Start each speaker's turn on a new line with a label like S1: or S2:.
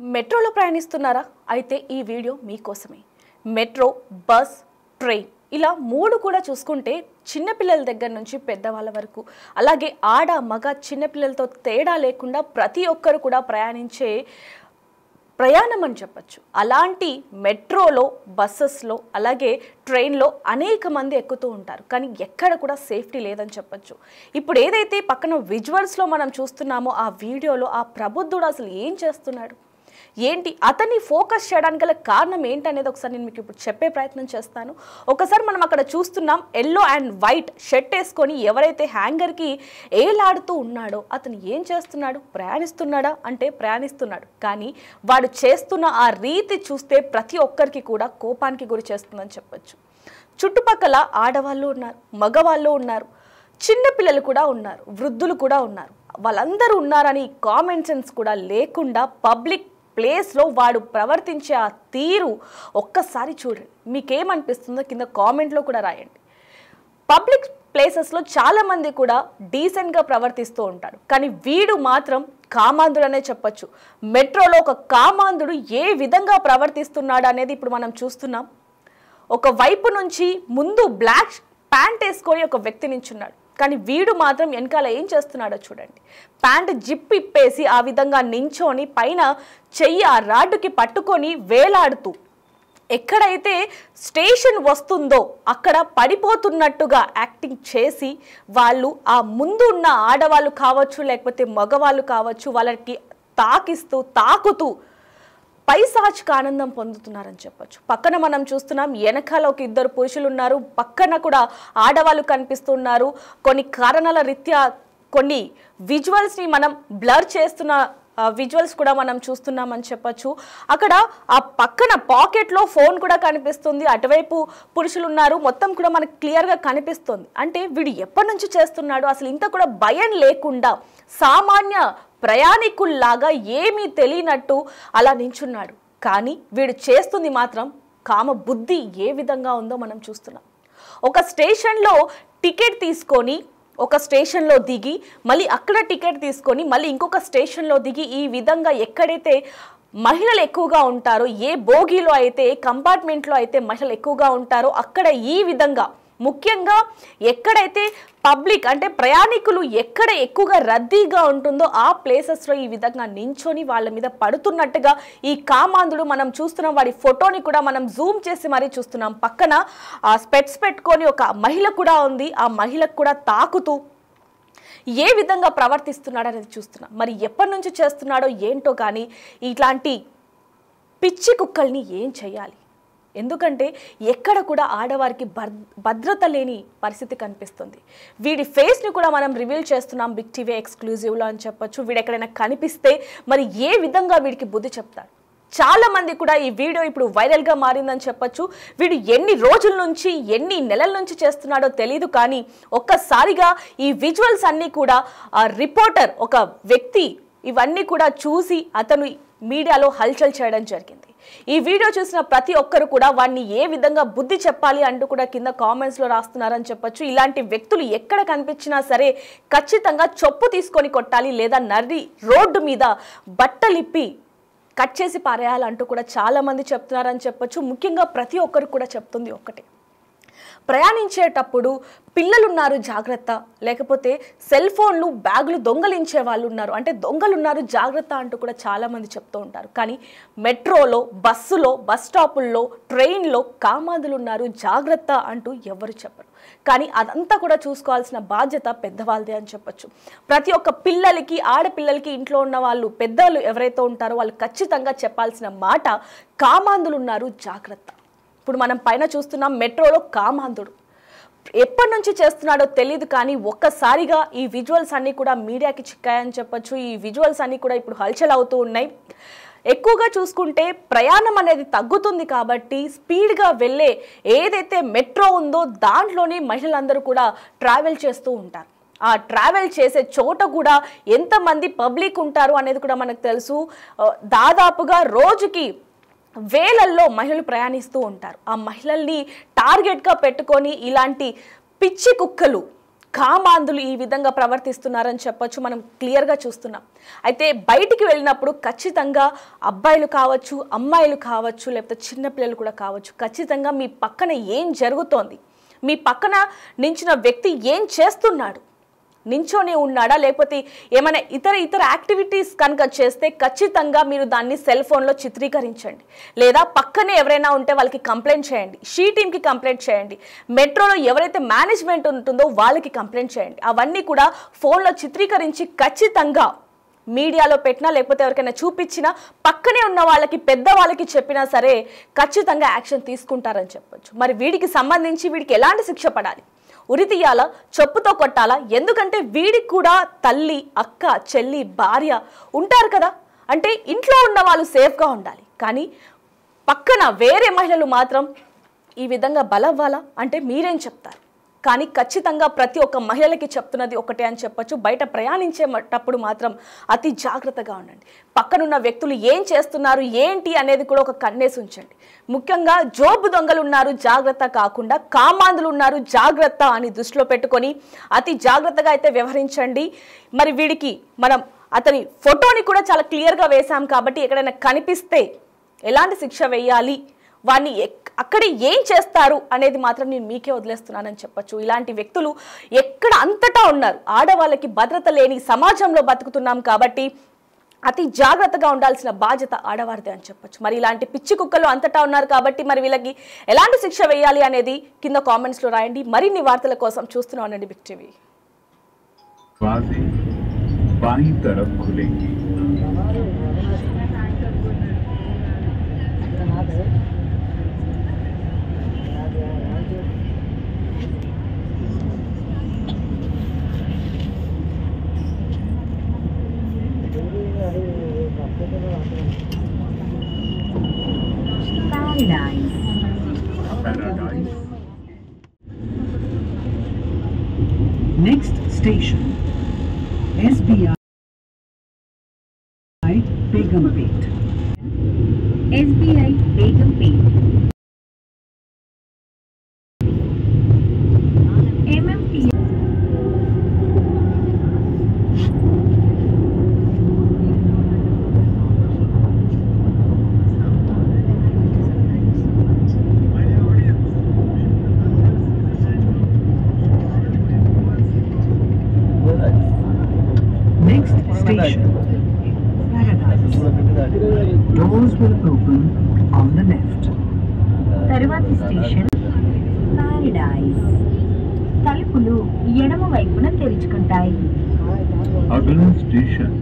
S1: మెట్రోలో ప్రయాణిస్తున్నారా? అయితే ఈ వీడియో మీకోసమే. మెట్రో, బస్, ట్రైన్ ఇలా మూడు కూడా చూసుకుంటే చిన్నపిల్లల దగ్గర నుంచి పెద్దవాళ్ళ వరకు, అలాగే ఆడ మగ చిన్నపిల్లలతో తేడా లేకుండా ప్రతి ఒక్కరు కూడా ప్రయాణించే ప్రయాణం అని చెప్పచ్చు. అలాంటి మెట్రోలో, బస్సెస్లో, అలాగే ట్రైన్లో అనేక మంది ఎక్కుతూ ఉంటారు. కానీ ఎక్కడ కూడా సేఫ్టీ లేదని చెప్పచ్చు. ఇప్పుడు ఏదైతే పక్కన విజువల్స్లో మనం చూస్తున్నామో ఆ వీడియోలో ఆ ప్రబుద్ధుడు అసలు ఏం చేస్తున్నాడు, ఏంటి, అతన్ని ఫోకస్ చేయడానికి గల కారణం ఏంటనేది ఒకసారి నేను మీకు ఇప్పుడు చెప్పే ప్రయత్నం చేస్తాను. ఒకసారి మనం అక్కడ చూస్తున్నాం, ఎల్లో అండ్ వైట్ షర్ట్ వేసుకొని ఎవరైతే హ్యాంగర్కి ఏలాడుతూ ఉన్నాడో అతను ఏం చేస్తున్నాడు? ప్రయాణిస్తున్నాడా అంటే ప్రయాణిస్తున్నాడు. కానీ వాడు చేస్తున్న ఆ రీతి చూస్తే ప్రతి ఒక్కరికి కూడా కోపానికి గురి చేస్తుందని చెప్పచ్చు. చుట్టుపక్కల ఆడవాళ్ళు ఉన్నారు, మగవాళ్ళు ఉన్నారు, చిన్నపిల్లలు కూడా ఉన్నారు, వృద్ధులు కూడా ఉన్నారు. వాళ్ళందరూ ఉన్నారని కామన్ సెన్స్ కూడా లేకుండా పబ్లిక్ ప్లేస్లో వాడు ప్రవర్తించే ఆ తీరు ఒక్కసారి చూడండి. మీకేమనిపిస్తుందో కింద కామెంట్లో కూడా రాయండి. పబ్లిక్ ప్లేసెస్లో చాలామంది కూడా డీసెంట్గా ప్రవర్తిస్తూ ఉంటాడు, కానీ వీడు మాత్రం కామాంధుడు అనే చెప్పచ్చు. మెట్రోలో ఒక కామాంధుడు ఏ విధంగా ప్రవర్తిస్తున్నాడు అనేది ఇప్పుడు మనం చూస్తున్నాం. ఒక వైపు నుంచి ముందు బ్లాక్ ప్యాంట్ వేసుకొని ఒక వ్యక్తి నించున్నాడు, కానీ వీడు మాత్రం వెనకాల ఏం చేస్తున్నాడో చూడండి. ప్యాంట్ జిప్ ఇప్పేసి ఆ విధంగా నించోని పైన చెయ్యి ఆ రాడ్డుకి పట్టుకొని వేలాడుతూ ఎక్కడైతే స్టేషన్ వస్తుందో అక్కడ పడిపోతున్నట్టుగా యాక్టింగ్ చేసి వాళ్ళు ఆ ముందు ఉన్న ఆడవాళ్ళు కావచ్చు, లేకపోతే మగవాళ్ళు కావచ్చు, వాళ్ళకి తాకుతూ పైశాచిక ఆనందం పొందుతున్నారని చెప్పచ్చు. పక్కన మనం చూస్తున్నాం, వెనకాల ఒక ఇద్దరు పురుషులు ఉన్నారు, పక్కన కూడా ఆడవాళ్ళు కనిపిస్తున్నారు. కొన్ని కారణాల రీత్యా కొన్ని విజువల్స్ని మనం బ్లర్ చేస్తున్న విజువల్స్ కూడా మనం చూస్తున్నామని చెప్పచ్చు. అక్కడ ఆ పక్కన పాకెట్లో ఫోన్ కూడా కనిపిస్తుంది, అటువైపు పురుషులు ఉన్నారు, మొత్తం కూడా మనకు క్లియర్గా కనిపిస్తుంది. అంటే వీడు ఎప్పటి నుంచి చేస్తున్నాడు? అసలు ఇంత కూడా భయం లేకుండా సామాన్య ప్రయాణికుల్లాగా ఏమీ తెలియనట్టు అలా నించున్నాడు. కానీ వీడు చేస్తుంది మాత్రం కామ బుద్ధి ఏ విధంగా ఉందో మనం చూస్తున్నాం. ఒక స్టేషన్లో టికెట్ తీసుకొని ఒక స్టేషన్లో దిగి మళ్ళీ అక్కడ టికెట్ తీసుకొని మళ్ళీ ఇంకొక స్టేషన్లో దిగి ఈ విధంగా ఎక్కడైతే మహిళలు ఎక్కువగా ఉంటారో, ఏ బోగీలో అయితే, ఏ కంపార్ట్మెంట్లో అయితే మహిళలు ఎక్కువగా ఉంటారో అక్కడ ఈ విధంగా, ముఖ్యంగా ఎక్కడైతే పబ్లిక్ అంటే ప్రయాణికులు ఎక్కడ ఎక్కువగా రద్దీగా ఉంటుందో ఆ ప్లేసెస్లో ఈ విధంగా నించొని వాళ్ళ మీద పడుతున్నట్టుగా ఈ కామాంధుడు మనం చూస్తున్నాం. వాడి ఫోటోని కూడా మనం జూమ్ చేసి మరీ చూస్తున్నాం. పక్కన ఆ స్పెట్స్ పెట్టుకొని ఒక మహిళ కూడా ఉంది, ఆ మహిళకు కూడా తాకుతూ ఏ విధంగా ప్రవర్తిస్తున్నాడు అనేది చూస్తున్నాం. మరి ఎప్పటి నుంచి చేస్తున్నాడో ఏంటో, కానీ ఇట్లాంటి పిచ్చి కుక్కల్ని ఏం చేయాలి? ఎందుకంటే ఎక్కడ కూడా ఆడవారికి భద్రత లేని పరిస్థితి కనిపిస్తుంది. వీడి ఫేస్ని కూడా మనం రివీల్ చేస్తున్నాం బిగ్ టీవీ ఎక్స్క్లూజివ్లో అని చెప్పొచ్చు. వీడు ఎక్కడైనా కనిపిస్తే మరి ఏ విధంగా వీడికి బుద్ధి చెప్తాడు? చాలా మంది కూడా ఈ వీడియో ఇప్పుడు వైరల్గా మారిందని చెప్పొచ్చు. వీడు ఎన్ని రోజుల నుంచి, ఎన్ని నెలల నుంచి చేస్తున్నాడో తెలియదు, కానీ ఒక్కసారిగా ఈ విజువల్స్ అన్నీ కూడా రిపోర్టర్, ఒక వ్యక్తి ఇవన్నీ కూడా చూసి అతను మీడియాలో హల్చల్ చేయడం జరిగింది. ఈ వీడియో చూసిన ప్రతి ఒక్కరు కూడా వాడిని ఏ విధంగా బుద్ధి చెప్పాలి అంటూ కూడా కింద కామెంట్స్లో రాస్తున్నారని చెప్పొచ్చు. ఇలాంటి వ్యక్తులు ఎక్కడ కనిపించినా సరే ఖచ్చితంగా చొప్పు తీసుకొని కొట్టాలి, లేదా నర్రి రోడ్డు మీద బట్టలిప్పి కట్ చేసి పారేయాలంటూ కూడా చాలామంది చెప్తున్నారని చెప్పొచ్చు. ముఖ్యంగా ప్రతి ఒక్కరు కూడా చెప్తుంది ఒక్కటే, ప్రయాణించేటప్పుడు పిల్లలున్నారు జాగ్రత్త, లేకపోతే సెల్ ఫోన్లు, బ్యాగులు దొంగలించే వాళ్ళు ఉన్నారు, అంటే దొంగలున్నారు జాగ్రత్త అంటూ కూడా చాలామంది చెప్తూ ఉంటారు. కానీ మెట్రోలో, బస్సులో, బస్ స్టాపుల్లో, ట్రైన్లో కామాంధులు ఉన్నారు జాగ్రత్త అంటూ ఎవరు చెప్పరు. కానీ అదంతా కూడా చూసుకోవాల్సిన బాధ్యత పెద్దవాళ్ళదే అని చెప్పచ్చు. ప్రతి ఒక్క పిల్లలకి, ఆడపిల్లలకి, ఇంట్లో ఉన్న వాళ్ళు పెద్దలు ఎవరైతే ఉంటారో వాళ్ళు ఖచ్చితంగా చెప్పాల్సిన మాట, కామాంధులు ఉన్నారు జాగ్రత్త. ఇప్పుడు మనం పైన చూస్తున్నాం, మెట్రోలో కామాంధుడు ఎప్పటి నుంచి చేస్తున్నాడో తెలియదు, కానీ ఒక్కసారిగా ఈ విజువల్స్ అన్నీ కూడా మీడియాకి చిక్కాయని చెప్పొచ్చు. ఈ విజువల్స్ అన్నీ కూడా ఇప్పుడు హల్చల్ అవుతూ ఉన్నాయి. ఎక్కువగా చూసుకుంటే ప్రయాణం అనేది తగ్గుతుంది కాబట్టి స్పీడ్గా వెళ్ళే ఏదైతే మెట్రో ఉందో దాంట్లోనే మహిళలందరూ కూడా ట్రావెల్ చేస్తూ ఉంటారు. ఆ ట్రావెల్ చేసే చోట కూడా ఎంతమంది పబ్లిక్ ఉంటారు అనేది కూడా మనకు తెలుసు. దాదాపుగా రోజుకి వేలల్లో మహిళలు ప్రయాణిస్తూ ఉంటారు. ఆ మహిళల్ని టార్గెట్గా పెట్టుకొని ఇలాంటి పిచ్చి కుక్కలు, కామాంధులు ఈ విధంగా ప్రవర్తిస్తున్నారని చెప్పొచ్చు. మనం క్లియర్గా చూస్తున్నాం. అయితే బయటికి వెళ్ళినప్పుడు ఖచ్చితంగా అబ్బాయిలు కావచ్చు, అమ్మాయిలు కావచ్చు, లేకపోతే చిన్నపిల్లలు కూడా కావచ్చు, ఖచ్చితంగా మీ పక్కన ఏం జరుగుతోంది, మీ పక్కన నించిన వ్యక్తి ఏం చేస్తున్నాడు, నించోనే ఉన్నాడా లేకపోతే ఏమైనా ఇతర యాక్టివిటీస్ కనుక చేస్తే ఖచ్చితంగా మీరు దాన్ని సెల్ ఫోన్లో చిత్రీకరించండి. లేదా పక్కనే ఎవరైనా ఉంటే వాళ్ళకి కంప్లైంట్ చేయండి, షీ టీమ్కి కంప్లైంట్ చేయండి, మెట్రోలో ఎవరైతే మేనేజ్మెంట్ ఉంటుందో వాళ్ళకి కంప్లైంట్ చేయండి. అవన్నీ కూడా ఫోన్లో చిత్రీకరించి ఖచ్చితంగా మీడియాలో పెట్టినా లేకపోతే ఎవరికైనా చూపించినా పక్కనే ఉన్న వాళ్ళకి పెద్దవాళ్ళకి చెప్పినా సరే ఖచ్చితంగా యాక్షన్ తీసుకుంటారని చెప్పొచ్చు. మరి వీడికి సంబంధించి వీడికి ఎలాంటి శిక్ష పడాలి? ఉరి తీయాలా, చెప్పుతో కొట్టాలా? ఎందుకంటే వీడికి కూడా తల్లి, అక్క, చెల్లి, భార్య ఉంటారు కదా. అంటే ఇంట్లో ఉన్న వాళ్ళు సేఫ్గా ఉండాలి, కానీ పక్కన వేరే మహిళలు మాత్రం ఈ విధంగా బలవ్వాలా అంటే మీరేం చెప్తారు? కానీ ఖచ్చితంగా ప్రతి ఒక్క మహిళలకి చెప్తున్నది ఒకటే అని చెప్పొచ్చు. బయట ప్రయాణించేటప్పుడు మాత్రం అతి జాగ్రత్తగా ఉండండి. పక్కనున్న వ్యక్తులు ఏం చేస్తున్నారు ఏంటి అనేది కూడా ఒక కన్నేసి ఉంచండి. ముఖ్యంగా జోబు దొంగలు ఉన్నారు జాగ్రత్త కాకుండా కామాంధులు ఉన్నారు జాగ్రత్త అని దృష్టిలో పెట్టుకొని అతి జాగ్రత్తగా అయితే వ్యవహరించండి. మరి వీడికి మనం అతని ఫోటోని కూడా చాలా క్లియర్గా వేశాం కాబట్టి ఎక్కడైనా కనిపిస్తే ఎలాంటి శిక్ష వేయాలి, వాడిని అక్కడే ఏం చేస్తారు అనేది మాత్రం నేను మీకే వదిలేస్తున్నానని చెప్పొచ్చు. ఇలాంటి వ్యక్తులు ఎక్కడ అంతటా ఉన్నారు. ఆడవాళ్ళకి భద్రత లేని సమాజంలో బతుకుతున్నాం కాబట్టి అతి జాగ్రత్తగా ఉండాల్సిన బాధ్యత ఆడవారిదే అని చెప్పొచ్చు. మరి ఇలాంటి పిచ్చి కుక్కలు అంతటా ఉన్నారు కాబట్టి మరి వీళ్ళకి ఎలాంటి శిక్ష వేయాలి అనేది కింద కామెంట్స్లో రాయండి. మరిన్ని వార్తల కోసం చూస్తూనే ఉండండి Big TV.
S2: Paradise. Next station, SBI Begumpet.
S3: SBI Begumpet. MMT.
S2: Next station, Paradise. Doors will open on the left.
S3: తరువాతి స్టేషన్ పారడైజ్. తలుపులు ఎడమ వైపున తెరుచుకుంటాయి.
S4: అగలా స్టేషన్